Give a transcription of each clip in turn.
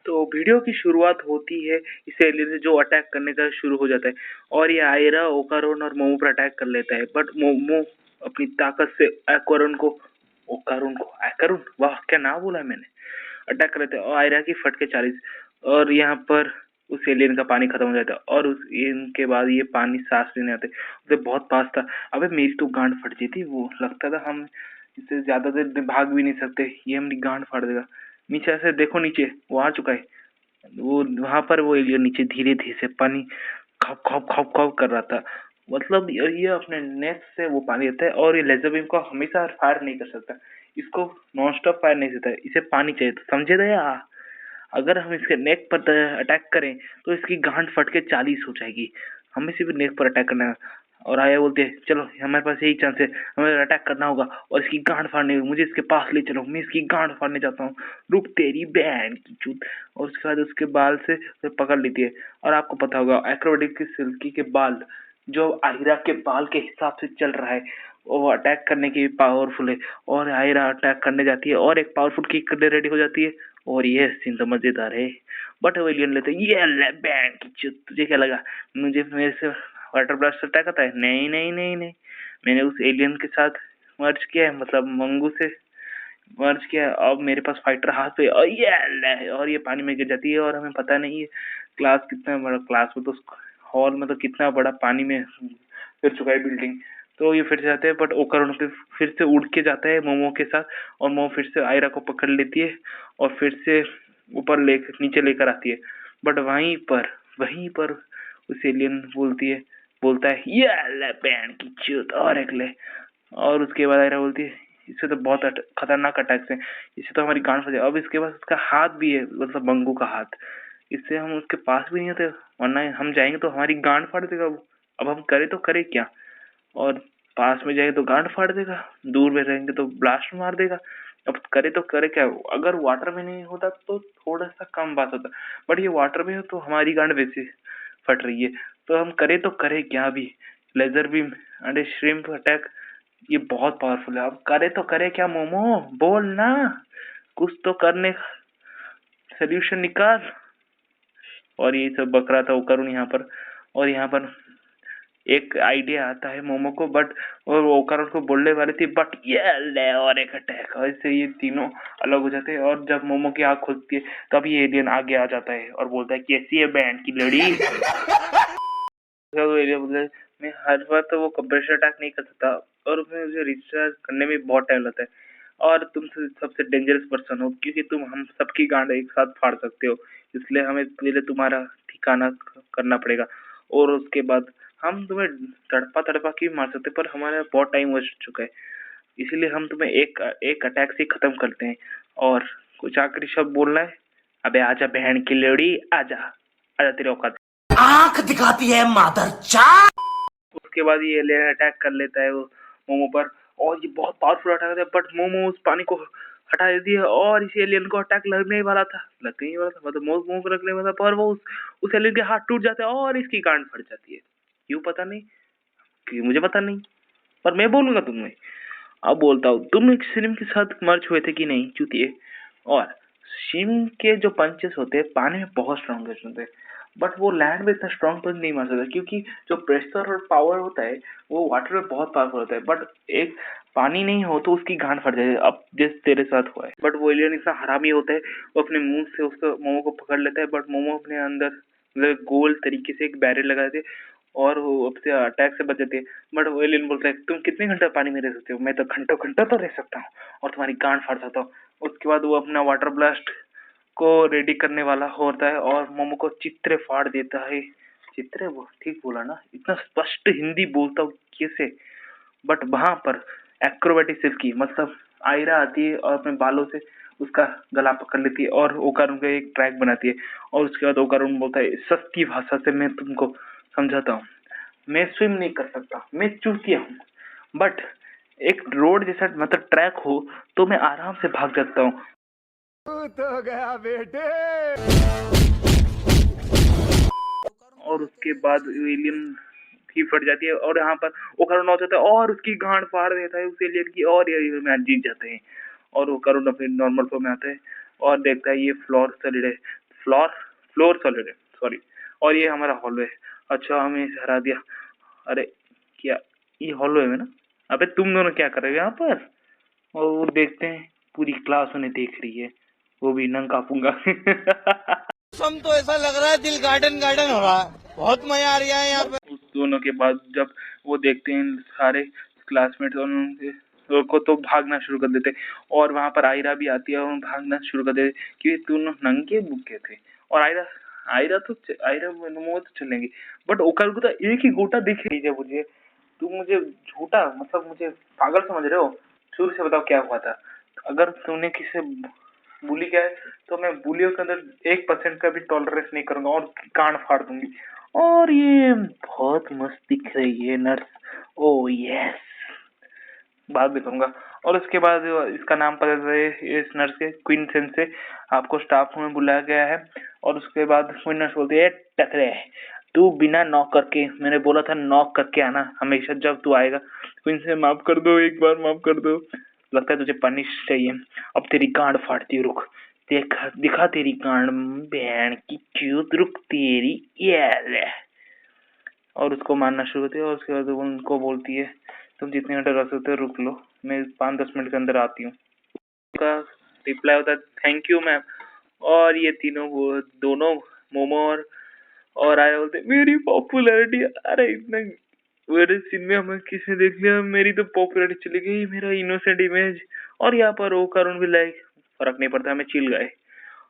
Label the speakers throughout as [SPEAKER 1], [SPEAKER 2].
[SPEAKER 1] तो वीडियो की शुरुआत होती है इस एलियन से जो अटैक करने का शुरू हो जाता है और ये आयरा ओकारोन और मोमो पर अटैक कर लेता है। बट मोमो अपनी ताकत से ओकारोन वाह क्या नाम बोला है मैंने, अटैक कर लेते हैं और आयरा की फटके 40 और यहाँ पर उस एलियन का पानी खत्म हो जाता है और उस इनके बाद ये पानी सांस लेने आते उसे बहुत पास था। अबे मेरी तो गांड फट जाती, वो लगता था हम इससे ज्यादा देर भाग भी नहीं सकते, ये हमारी गांड फाड़ देगा। नीचे से देखो, नीचे वो आ चुका है, वो वहां पर वो एलियन नीचे धीरे धीरे से पानी खप खप खप खप कर रहा था। मतलब ये अपने नेक से वो पानी देता है और ये लेजर बीम को हमेशा फायर नहीं कर सकता, इसको नॉन स्टॉप फायर नहीं देता है, इसे पानी चाहिए। तो समझे दया, अगर हम इसके नेक पर अटैक करें तो इसकी गांड फट के 40 हो जाएगी। हमें सिर्फ नेक पर अटैक करना है। और आया बोलते हैं चलो हमारे पास यही चांस है, हमें अटैक करना होगा और इसकी गांड फाड़नी होगी, मुझे इसके पास ले चलो, मैं इसकी गांड फाड़ने जाता हूँ। रुक तेरी बहन की चूत। और उसके बाद उसके बाल से पकड़ लेती है। और आपको पता होगा एक्रोबैटिक की सिल्की के बाल जो आयरा के बाल के हिसाब से चल रहा है, वो अटैक करने की पावरफुल है और आयरा अटैक करने जाती है और एक पावरफुल किक करने रेडी हो जाती है। और ये सीन तो मजेदार है। बट विलियन लेते ये ले बैंड की चुत, तुझे क्या लगा मुझे मेरे से वाटर ब्लास्ट अटैक आता है? नहीं नहीं नहीं नहीं, मैंने उस एलियन के साथ मर्ज किया है, मतलब मंगू से मर्ज किया है। अब मेरे पास फाइटर हाथ पे और ये ले, और ये पानी में गिर जाती है और हमें पता नहीं है क्लास कितना बड़ा, क्लास में तो हॉल मतलब कितना बड़ा पानी में गिर चुका है बिल्डिंग। तो ये फिर से जाते हैं बट ओकर फिर से उड़ के जाता है मोमो के साथ और मोमो फिर से आयरा को पकड़ लेती है और फिर से ऊपर नीचे लेकर आती है। बट वहीं पर उस एलियन बोलता है ये ले बैंड की चूत और एक ले। और उसके बाद आयरा बोलती है इससे तो बहुत खतरनाक अटैक्स है, इससे तो हमारी गांड फंस जाए। अब इसके पास उसका हाथ भी है, मतलब मंगू का हाथ, इससे हम उसके पास भी नहीं होते वरना हम जाएंगे तो हमारी गांड फाड़ देगा वो। अब हम करे तो करे क्या, और पास में जाएंगे तो गांड फाड़ देगा, दूर में रहेंगे तो ब्लास्ट मार देगा। अब करे तो करे क्या, अगर वाटर में नहीं होता तो थोड़ा सा कम बात होता, बट ये वाटर में हो तो हमारी गांड वैसे फट रही है। तो हम करे तो करे क्या अभी, laser beam and shrimp attack ये बहुत पावरफुल है। अब करे तो करे क्या मोमो, बोल ना, कुछ तो करने सोल्यूशन निकाल। और ये सब बक रहा था वो करुण यहाँ पर। और यहाँ पर एक आइडिया आता है मोमो को, बट और वो करुण को बोलने वाली थी बट ये ले और एक अटैक, और इससे ये तीनों अलग हो जाते हैं। और जब मोमो की आँख खुलती है तब ये एलियन आगे आ जाता है और बोलता है कैसी है बैंड की लड़ी। तो एलियन बोलता है मैं हर बार तो वो कंप्रेशर अटैक नहीं कर सकता और मुझे रिचार्ज करने में बहुत टाइम लगता है, और तुम सबसे डेंजरस पर्सन हो क्योंकि तुम हम सबकी गांड एक साथ फाड़ सकते हो, इसलिए हमें पहले तुम्हारा ठिकाना करना पड़ेगा और उसके बाद हम तुम्हें तड़पा तड़पा के मार सकते, पर हमारा बहुत टाइम वेस्ट चुका है, इसीलिए हम तुम्हें एक एक अटैक से खत्म करते हैं। और कुछ आखिरी शब्द बोलना है? अबे आजा बहन की लेडी, आजा आजा तेरे औकात।
[SPEAKER 2] आंख दिखाती है मादर चाट।
[SPEAKER 1] उसके बाद ये एलियन अटैक कर लेता है वो मोमो पर और ये बहुत पावरफुल अटैक होता है, बट मोमो उस पानी को हटा देती है और इस एलियन को अटैक लगने ही वाला था, मतलब मोमो को लगने वाला था, पर वो उस एलियन के हाथ टूट जाते हैं और इसकी गांड फट जाती है। क्यों पता नहीं, क्यों मुझे पता नहीं, पर मैं बोलूंगा तुम्हें। अब बोलता हूँ, तुम एक सिम के साथ मर्ज हुए थे कि नहीं चूतिए? और सिम के जो पंचेस होते हैं पानी में बहुत स्ट्रॉन्ग होते हैं, बट वो लैंड में इतना स्ट्रॉन्ग पंच नहीं मार सकता क्योंकि जो प्रेशर और पावर होता है वो वाटर में बहुत पावरफुल होता है, बट एक पानी नहीं हो तो उसकी गांड फट जाए, अब जैसे तेरे साथ हुआ है। बट वो एलियन इतना हरामी होता है, वो अपने मुंह से उसको मोमो को पकड़ लेता है, बट मोमो अपने अंदर मतलब गोल तरीके से एक बैरियर लगा देते और वो अपने अटैक से बच जाती है। बट वो एलियन बोलता है तुम कितने घंटे पानी में रह सकते हो? मैं तो घंटों घंटों तो रह सकता हूँ और तुम्हारी गांड फाड़ सकता हूँ। उसके बाद वो अपना वाटर ब्लास्ट को रेडी करने वाला होता है और मोमो को चित्रे फाड़ देता है। चित्रे, वो ठीक बोला ना, इतना स्पष्ट हिंदी बोलता हूँ कैसे। बट वहां पर एक्रोबैटिक सिल्की मतलब आयरा आती है और अपने बालों से उसका गला पकड़ लेती है और ओकारुन का एक ट्रैक बनाती है। और उसके बाद ओकारुन बोलता है सस्ती भाषा से मैं तुमको समझाता हूँ, मैं स्विम नहीं कर सकता, मैं चूतिया हूँ, बट एक रोड जैसा मतलब ट्रैक हो तो मैं आराम से भाग जाता हूँ।
[SPEAKER 2] तो गया बेटे।
[SPEAKER 1] और उसके बाद एलियन भी फट जाती है और यहाँ पर ओकारुन आ जाता है और उसकी गांड फाड़ देता है उस एलियन की और ये मैच जीत जाते हैं। और ओकारुन अपने नॉर्मल फॉर्म में आता है और देखता है ये फ्लोर सॉलिड है, फ्लोर फ्लोर सॉलिड है, सॉरी। और ये हमारा हॉलवे। अच्छा, हमें इसे हरा दिया। अरे क्या, ये हॉलवे में ना? अबे तुम दोनों क्या कर रहे हो यहाँ पर? और वो देखते हैं पूरी क्लास उन्हें देख रही है, वो भी नंगा पुंगा।
[SPEAKER 2] मौसम तो ऐसा लग रहा है दिल गार्डन गार्डन हो रहा है, बहुत मजा आ रहा है यहाँ पे।
[SPEAKER 1] उस दोनों के बाद जब वो देखते हैं सारे क्लासमेट्स, और उनके को तो भागना शुरू कर देते, और वहां पर आयरा भी आती है और भागना शुरू कर देते कि दोनों नंगे बुक्के थे। और आयरा आयरा वो तो चलेंगे, बट ओकर को तो एक ही गोटा दिख रही है मुझे। तुम मुझे झूठा, मतलब मुझे पागल समझ रहे हो? शुरू से बताओ क्या हुआ था। अगर तुमने किसी bully किया है तो मैं बुलियों के अंदर 1% का भी टॉलरेंस नहीं करूंगा और कान फाड़ दूंगी। और ये बहुत मस्त दिख रही है नर्स, ओ यस, बात भी करूंगा। और उसके बाद इसका नाम पता चले इस नर्स के क्वींसेंस से आपको स्टाफ में बुलाया गया है। और उसके बाद कोई नर्स बोलती है, टकरे तू बिना नॉक करके, मैंने बोला था नॉक करके आना हमेशा जब तू आएगा। क्वींसेंस माफ कर दो, एक बार माफ कर दो, लगता है तुझे पनिश चाहिए। अब तेरी गांड फाड़ती हूँ, रुक, देखा दिखा तेरी गांड, बहन की चूत, रुक तेरी, ये ले। और उसको मारना शुरू होती है। और उसके बाद उनको बोलती है, तुम जितने घंटे रह सकते हो रुक लो, मैं 5-10 मिनट के अंदर आती हूँ। का रिप्लाई होता है, थैंक यू मैम। और ये तीनों वो दोनों मोमो और आया बोलते मेरी पॉपुलैरिटी, अरे इतना मेरे सीन में हमें किसी ने देख लिया, मेरी तो पॉपुलैरिटी चली गई, मेरा इनोसेंट इमेज। और यहाँ पर वो करुण भी लाइक, फर्क नहीं पड़ता, हमें चिल गए।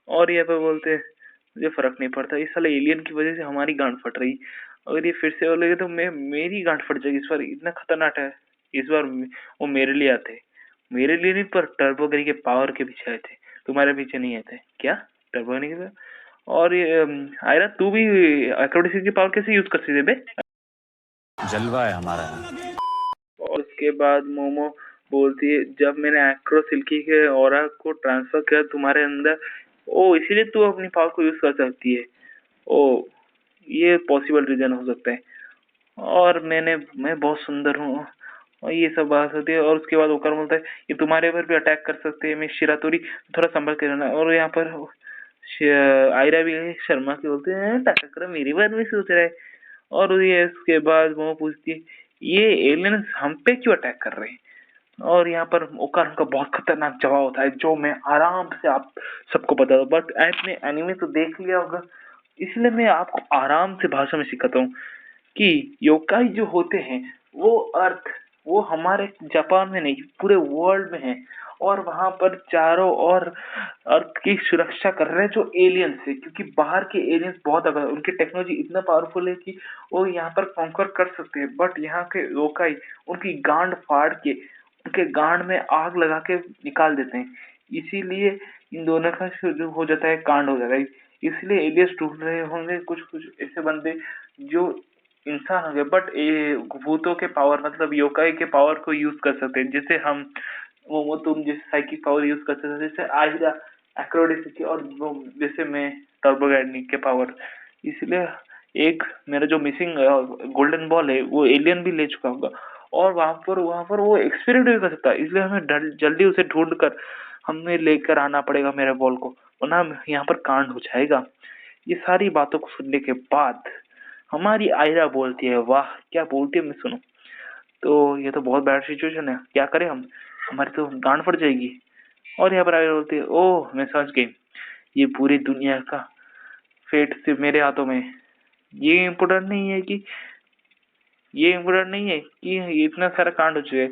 [SPEAKER 1] और यहाँ पे बोलते मुझे फर्क नहीं पड़ता, इस साले एलियन की वजह से हमारी गांड फट रही, अगर ये फिर से बोलेगे तो मैं मेरी गांड फट जाएगी। इस बार इतना खतरनाक है, इस बार वो मेरे लिए आते, मेरे लिए नहीं पर टर्बोगरी के पावर के पीछे आए थे, तुम्हारे पीछे नहीं आए थे क्या? टर्बोगरी के। और ये आयरा तू भी एक्रोडिसी की पावर कैसे यूज कर सकते बे?
[SPEAKER 2] जलवा है हमारा।
[SPEAKER 1] और उसके बाद मोमो बोलती है, जब मैंने एक्रो सिल्की के ऑरा को ट्रांसफर किया तुम्हारे अंदर, ओ इसीलिए तू अपनी पावर को यूज कर सकती है। ओ ये पॉसिबल रीजन हो सकता है। और मैं बहुत सुंदर हूँ, और ये सब बात होती है। और उसके बाद ओकर बोलता है ये तुम्हारे ऊपर भी अटैक कर सकते हैं, मैं शिरातोरी, थोड़ा संभल के रहना। और यहाँ पर आयरा भी है, शर्मा के बोलते हैं टकरा मेरी बात में सोच रहा है। और ये इसके बाद वो पूछती है ये एलियंस हम पे क्यों अटैक कर रहे हैं? और यहाँ पर ओकर का बहुत खतरनाक जवाब होता है जो मैं आराम से आप सबको बता दूं, बट आपने एनिमे तो देख लिया होगा, इसलिए मैं आपको आराम से भाषा में सिखाता हूँ कि योकाई जो होते हैं वो अर्थ, वो हमारे जापान में नहीं पूरे वर्ल्ड में है। और वहां पर चारों और अर्थ की सुरक्षा कर रहे हैं जो एलियंस है, क्योंकि बाहर के एलियंस बहुत अगर उनकी टेक्नोलॉजी इतना पावरफुल है कि वो यहाँ पर कॉन्कर कर सकते हैं, बट यहाँ के योकाई उनकी गांड फाड़ के उनके गांड में आग लगा के निकाल देते हैं। इसीलिए इन दोनों का जो हो जाता है कांड हो जाता है। इसलिए एलियंस ढूंढ रहे होंगे कुछ कुछ ऐसे बंदे जो इंसान हो गए, बट ये भूतों के पावर मतलब योकाई के पावर को यूज कर सकते हैं, जैसे हम वो तुम जैसे साइकिक पावर यूज कर सकते हो, जैसे आहिरा एक्रोडिसिटी, और वो जैसे मैं टर्बोगैनिक के पावर। इसलिए एक मेरा जो मिसिंग गोल्डन बॉल है वो एलियन भी ले चुका होगा, और वहां पर वो एक्सपेरिमेंट भी कर सकता है। इसलिए हमें जल्दी उसे ढूंढ कर हमें लेकर आना पड़ेगा मेरे बॉल को, वरना यहाँ पर कांड हो जाएगा। ये सारी बातों को सुनने के बाद हमारी आयरा बोलती है, वाह क्या बोलती है, मैं सुनो। तो ये तो बहुत बैड सिचुएशन है, क्या करें हम, हमारी तो गांड फट जाएगी। और यहाँ पर आयरा बोलती है, ओह मैं समझ गई, ये पूरी दुनिया का फेट सिर्फ मेरे हाथों में है। ये इम्पोर्टेंट नहीं है कि ये इम्पोर्टेंट नहीं है कि इतना सारा कांड हो चुके,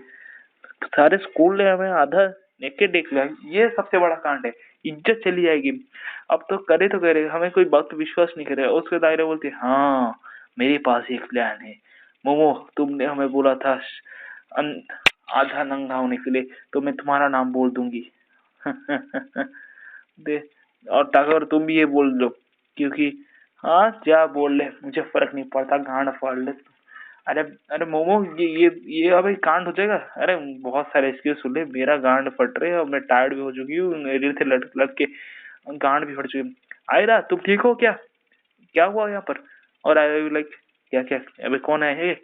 [SPEAKER 1] सारे स्कूल ने हमें आधा नेकेड देख लिया, ये सबसे बड़ा कांड है, इज्जत चली जाएगी। अब तो करे हमें कोई बात पे विश्वास नहीं करे। उसके दायरे बोलती है, हाँ मेरे पास एक प्लान है मोमो, तुमने हमें बोला था आधा नंगा होने के लिए, तो मैं तुम्हारा नाम बोल दूंगी। दे, और टाकर तुम भी ये बोल दो, क्योंकि हाँ क्या बोल ले, मुझे फर्क नहीं पड़ता, गांड फाड़ ले। अरे अरे मोमो, ये अबे कांड हो जाएगा। अरे बहुत सारे एक्सक्यूज सुन ले, मेरा गांड फट रहे और मैं टायर्ड भी हो चुकी हूँ, मेरे से लट लट के गांड भी फट चुकी है। आयरा तुम ठीक हो क्या, क्या हुआ यहाँ पर? और आयरा भी लाइक क्या क्या, अबे कौन है ये?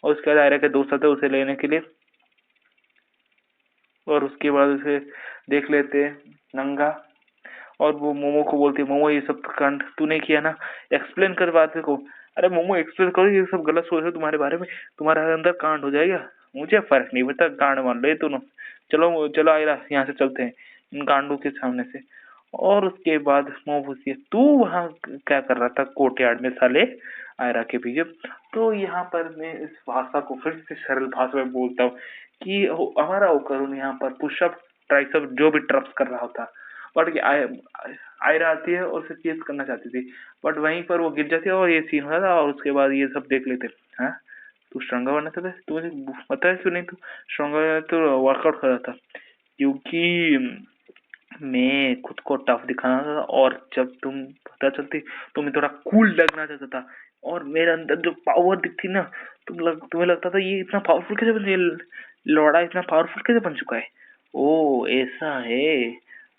[SPEAKER 1] और उसके बाद आयरा के दोस्त आते उसे लेने के लिए, और उसके बाद उसे देख लेते नंगा, और वो मोमो को बोलती है, मोमो ये सब कांड तूने किया ना, एक्सप्लेन कर बात को। अरे मोमो एक्सप्लेन करो, ये सब गलत सोच रहे हो तुम्हारे बारे में, तुम्हारे अंदर कांड हो जाएगा, मुझे फर्क नहीं पड़ता, कांड मान लो ये दोनों। चलो चलो आयरा यहाँ से चलते हैं इन कांडों के सामने से। और उसके बाद मोमो पूछती है, तू वहाँ क्या कर रहा था कोर्टयार्ड में साले आयरा के पीछे। तो यहाँ पर मैं इस भाषा को फिर से सरल भाषा में बोलता हूँ कि हमारा वो करुण यहाँ पर पुशअप ट्राइसेप जो भी ट्रप्स कर रहा था, बट आयरा आती है और उसे चेस करना चाहती थी, बट वहीं पर वो गिर जाती है और ये सीन होता था। और उसके बाद ये सब देख लेते। हाँ तू स्ट्रॉन्गर बनना चाहता है, तू मुझे पता है क्यों नहीं, तू स्ट्रॉन्गर तो वर्कआउट कर रहा था, क्योंकि मैं खुद को टफ दिखाना था और जब तुम पता चलती तो मैं थोड़ा कूल लगना चाहता था। और मेरे अंदर जो पावर दिखती ना, तुम्हें लगता था ये इतना पावरफुल कैसे बन, ये लौड़ा इतना पावरफुल कैसे बन चुका है। ओ ऐसा है,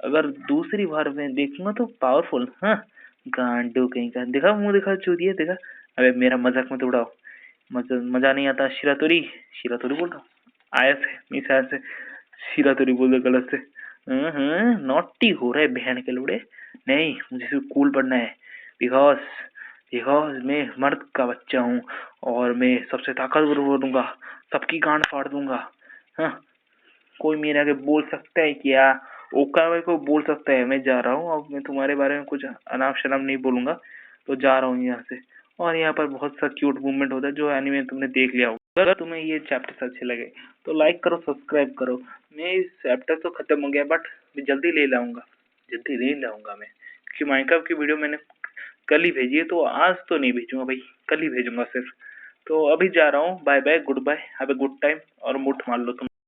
[SPEAKER 1] अगर दूसरी बार मैं देखूंगा तो पावरफुल। हाँ गांडू कहीं का, देखा मुंह देखा चूतिया देखा। अबे मेरा मजाक मत उड़ाओ, मजा नहीं आता। शिरातोरी, शिरातोरी बोल रहा हूँ, आया से मिसाल से शिरातोरी बोल दो गलत से। नॉटी हो रहा है बहन के लोड़े। नहीं मुझे सिर्फ कूल बनना है, बिकॉज बिकॉज मैं मर्द का बच्चा हूँ और मैं सबसे ताकतवर बनूंगा, सबकी गांड फाड़ दूंगा। हाँ कोई मेरे आगे बोल सकता है क्या, ओका भाई को बोल सकता है। मैं जा रहा हूँ, अब मैं तुम्हारे बारे में कुछ अनाप शनाप नहीं बोलूंगा, तो जा रहा हूँ यहाँ से। और यहाँ पर बहुत सा क्यूट मूवमेंट होता है जो एनीमे तुमने देख लिया होगा। अगर तुम्हें ये चैप्टर अच्छे लगे तो लाइक करो, सब्सक्राइब करो। मैं इस चैप्टर तो खत्म हो गया, बट मैं जल्दी ले लाऊंगा, जल्दी ले लाऊंगा मैं, क्योंकि माइनक्राफ्ट की वीडियो मैंने कल ही भेजी है, तो आज तो नहीं भेजूंगा भाई, कल ही भेजूंगा सिर्फ। तो अभी जा रहा हूँ, bye bye, good bye, have a good time, और मुठ मार लो तुम।